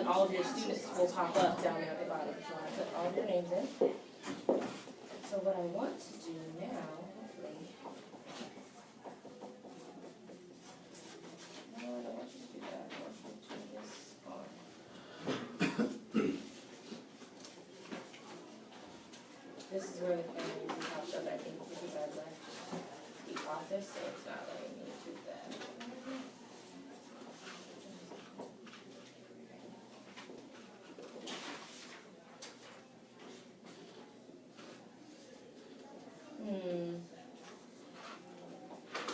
all of your students will pop up down there at the bottom. So I put all of your names in. So what I want to do now, hopefully, no, I don't want you to do that. I want you to turn this on. This is where the camera usually pops up, I think, because I left the office, so it's not letting me do that.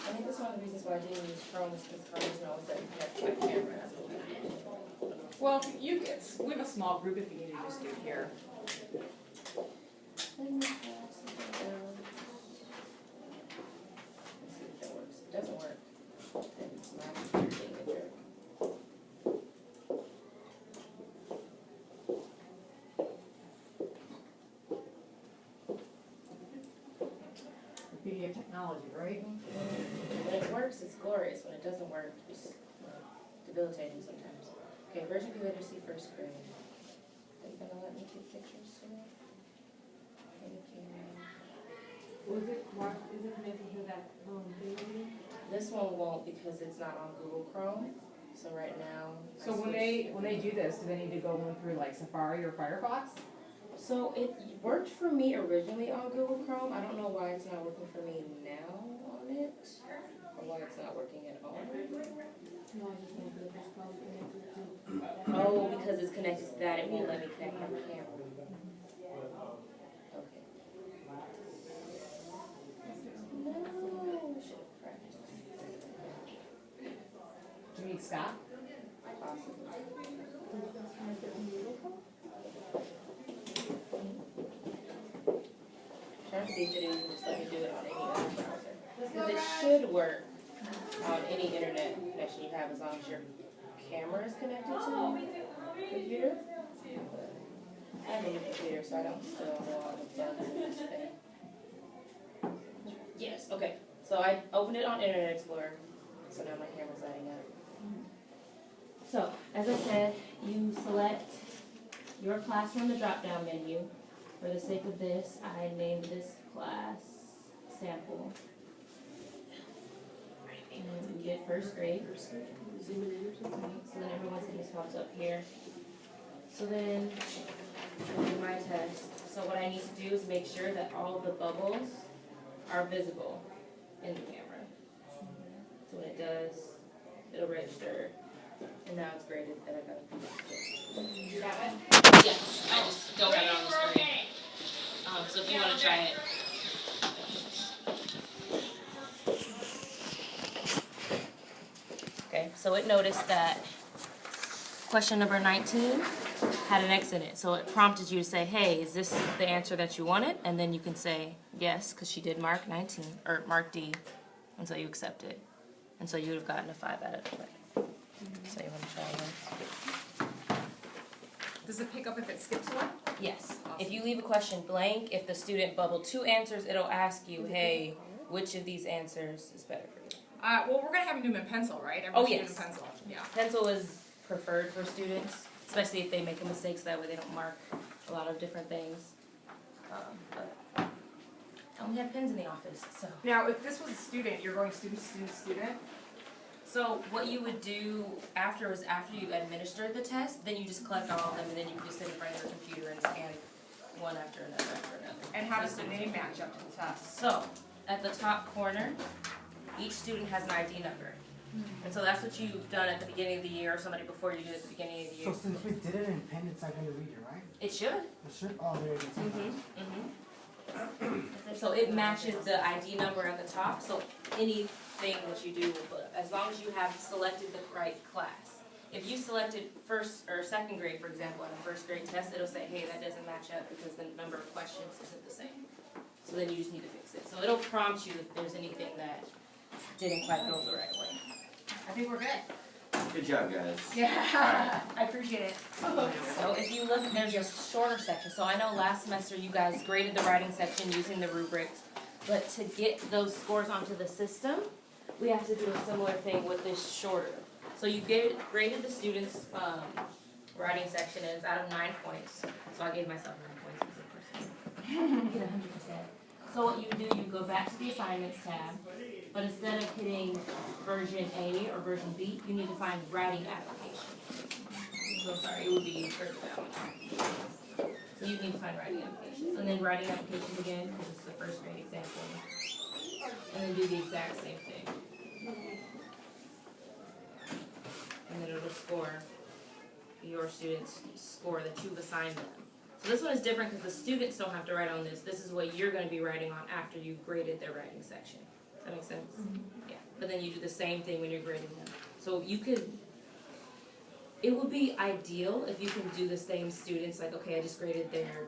I think that's one of the reasons why I didn't use Chrome is because Chrome knows that you connect to my camera. That's what we did. Well, we have a small group if you need to just do it here. Let's see if that works. If it doesn't work, then it's my computer being a jerk. The beauty of technology, right? When it works, it's glorious. When it doesn't work, it's debilitating sometimes. Okay, version B literacy first grade. Are you gonna let me take pictures today? Thank you. Was it connected to that thing? This one won't because it's not on Google Chrome. So right now. So when they do this, do they need to go in through like Safari or Firefox? So it worked for me originally on Google Chrome. I don't know why it's not working for me now on it, or why it's not working at all. Oh, because it's connected to that, it won't let me connect my camera. Okay. No, should have practiced. Do you need Scott? Possibly. Trying to see if it will just let me do it on any other browser. Because it should work on any internet connection you have as long as your camera is connected to the computer. I have a new computer, so I don't still know all the bugs in this thing. Yes, okay. So I opened it on Internet Explorer, so now my camera's lighting up. So, as I said, you select your class from the drop-down menu. For the sake of this, I named this class Sample. And we did first grade. So then everyone's name pops up here. So then, I'll do my test. So what I need to do is make sure that all of the bubbles are visible in the camera. So when it does, it'll register. And now it's graded that I got it. You have it? Yes, I just don't have it on the screen. So if you want to try it. Okay, so it noticed that question number 19 had an X in it. So it prompted you to say, hey, is this the answer that you wanted? And then you can say yes, because she did mark 19, or mark D, and so you accept it. And so you would have gotten a 5 out of it. So you want to try one? Does it pick up if it skips one? Yes. If you leave a question blank, if the student bubbled 2 answers, it'll ask you, hey, which of these answers is better for you? Well, we're going to have them do them in pencil, right? Oh, should do yes. in pencil. Yeah. Pencil is preferred for students, especially if they make a mistake, so that way they don't mark a lot of different things. But I only have pens in the office, so. Now, if this was a student, you're going student, student, student. So what you would do after you administered the test, then you just collect all of them, and then you can just sit in front of your computer and scan one after another after another. And how does the name match up to the test? So, at the top corner, each student has an ID number. And so that's what you've done at the beginning of the year, or somebody before you did at the beginning of the year. So since we did it in pen, it's not going to read it, right? It should. It should? Oh, there it is. So it matches the ID number at the top, so anything that you do will put, as long as you have selected the right class. If you selected first or second grade, for example, on a first grade test, it'll say, hey, that doesn't match up because the number of questions isn't the same. So then you just need to fix it. So it'll prompt you if there's anything that didn't quite go the right way. I think we're good. Good job, guys. Yeah, I appreciate it. So if you look, there's a shorter section. So I know last semester you guys graded the writing section using the rubrics, but to get those scores onto the system, we have to do a similar thing with this shorter. So you graded the students writing section is out of 9 points. So I gave myself 9 points as a person. Get 100%. So what you do, you go back to the assignments tab, but instead of hitting version A or version B, you need to find writing application. So sorry, it would be further down. So you need to find writing applications, and then writing applications again, because it's the first grade example. And then do the exact same thing. And then it'll score your students' score that you've assigned them. So this one is different because the students don't have to write on this. This is what you're going to be writing on after you've graded their writing section. Does that make sense? Mm-hmm. Yeah. But then you do the same thing when you're grading them. So you could, it would be ideal if you can do the same students, like, okay, I just graded their,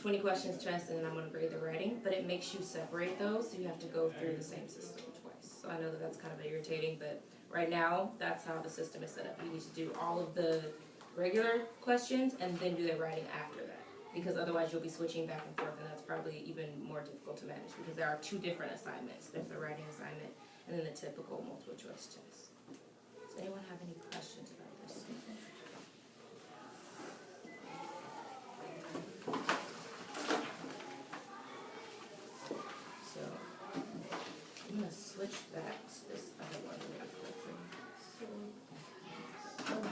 20 questions test and then I'm going to grade their writing, but it makes you separate those, so you have to go through the same system twice. So I know that that's kind of irritating, but right now, that's how the system is set up. You need to do all of the regular questions and then do their writing after that. Because otherwise you'll be switching back and forth, and that's probably even more difficult to manage because there are two different assignments. There's the writing assignment and then the typical multiple choice test. Does anyone have any questions about this? So I'm gonna switch back to this other one really quickly.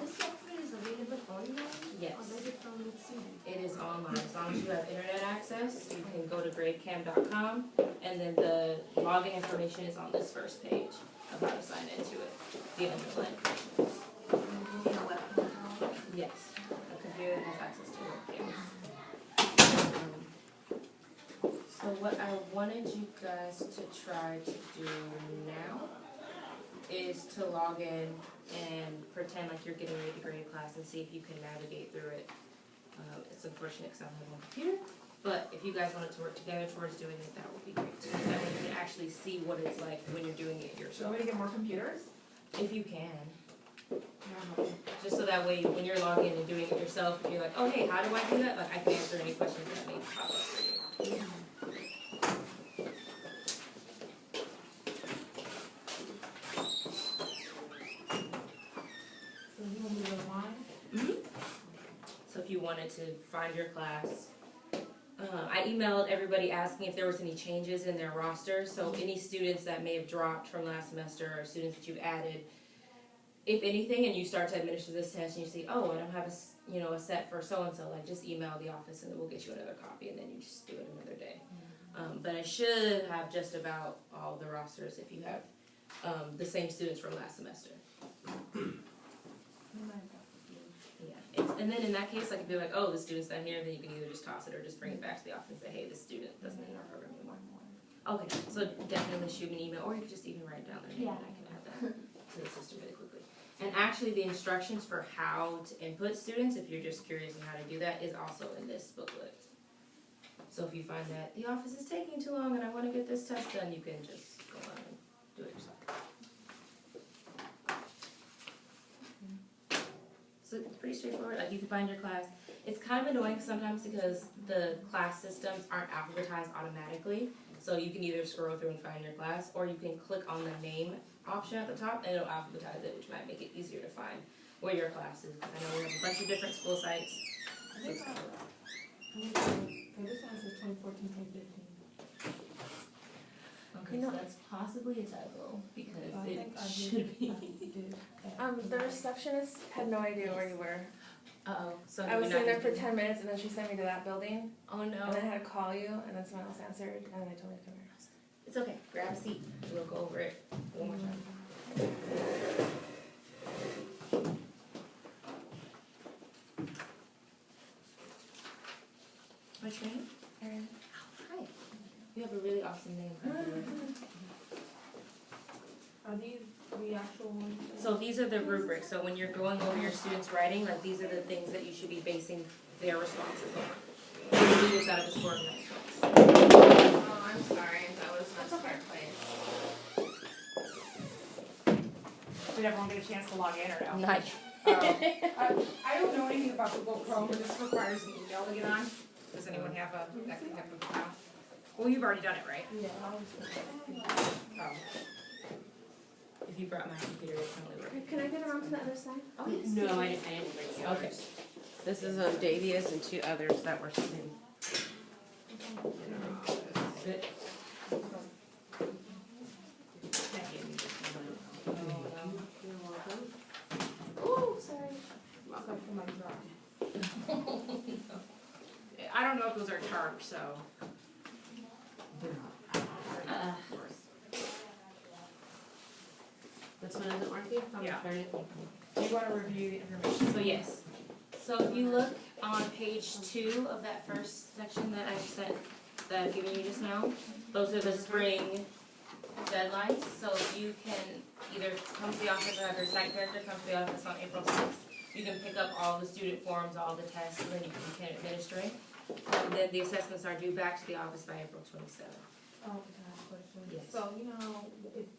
This software is available online? Yes. Or is it from the student? It is online. As long as you have internet access, you can go to gradecam.com, and then the login information is on this first page of how to sign into it. The underline questions. Yes, a computer that has access to it. So what I wanted you guys to try to do now is to log in and pretend like you're getting ready to grade a class and see if you can navigate through it. It's unfortunate because I don't have one computer, but if you guys wanted to work together towards doing it, that would be great. So that way you can actually see what it's like when you're doing it So yourself. want me to get more computers? If you can. Just so that way when you're logging in and doing it yourself, you're like, oh hey, how do I do that? Like I can answer any questions that may pop up for you. So you want me to go on? So if you wanted to find your class, I emailed everybody asking if there was any changes in their roster. So any students that may have dropped from last semester or students that you've added, if anything, and you start to administer this test and you see, oh, I don't have a set for so-and-so, like just email the office and then we'll get you another copy and then you just do it another day. But I should have just about all the rosters if you have the same students from last semester. Yeah, and then in that case, I could be like, oh, the student's not here, then you can either just toss it or just bring it back to the office and say, hey, this student doesn't in our program anymore. Okay, so definitely shoot me an email, or you could just even write down their name and I can add that to the system really quickly. And actually, the instructions for how to input students, if you're just curious on how to do that, is also in this booklet. So if you find that the office is taking too long and I want to get this test done, you can just go on and do it yourself. So it's pretty straightforward. Like you can find your class. It's kind of annoying sometimes because the class systems aren't alphabetized automatically. So you can either scroll through and find your class, or you can click on the name option at the top and it'll alphabetize it, which might make it easier to find where your class is. Because I know we have a bunch of different school sites. So it's kind of This one says 2014, 2015. okay, so that's possibly a typo because I it think I should be. The receptionist had no idea where you were. Uh-oh. So I was sitting there for 10 minutes and then she sent me to that building. Oh no. And then I had to call you and then someone else answered and then I told her to come here. It's okay. Grab a seat. We'll go over it one more time. What's your name? Erin. Oh, hi. You have a really awesome name. Are these the actual ones? So these are the rubrics. So when you're going over your students' writing, like these are the things that you should be basing their responses on. You can do this out of the score of 9 points. Oh, I'm sorry. That was not a smart place. Did everyone get a chance to log in or no? Not I don't know anything about Google Chrome, but this requires an email to get on. Does anyone have a Google account? Well, you've already done it, right? Yeah, I was Oh. If you brought my computer, it probably work. Can I get around to the other side? Oh, yes. No, I didn't bring the others. Okay. This is Davia's and 2 others that were sitting. Sit. Ooh, sorry. It's like somebody dropped. I don't know if those are tarps, so. This one isn't working? Yeah. Turn it. Do you wanna review the information? So yes, so if you look on page 2 of that first section that I sent, that I've given you just now, those are the spring deadlines, so you can either come to the office or have your site director come to the office on April 6th. You can pick up all the student forms, all the tests, and then you can administer it. And then the assessments are due back to the office by April 27th. Oh, can I ask a question? Yes. So, you know, if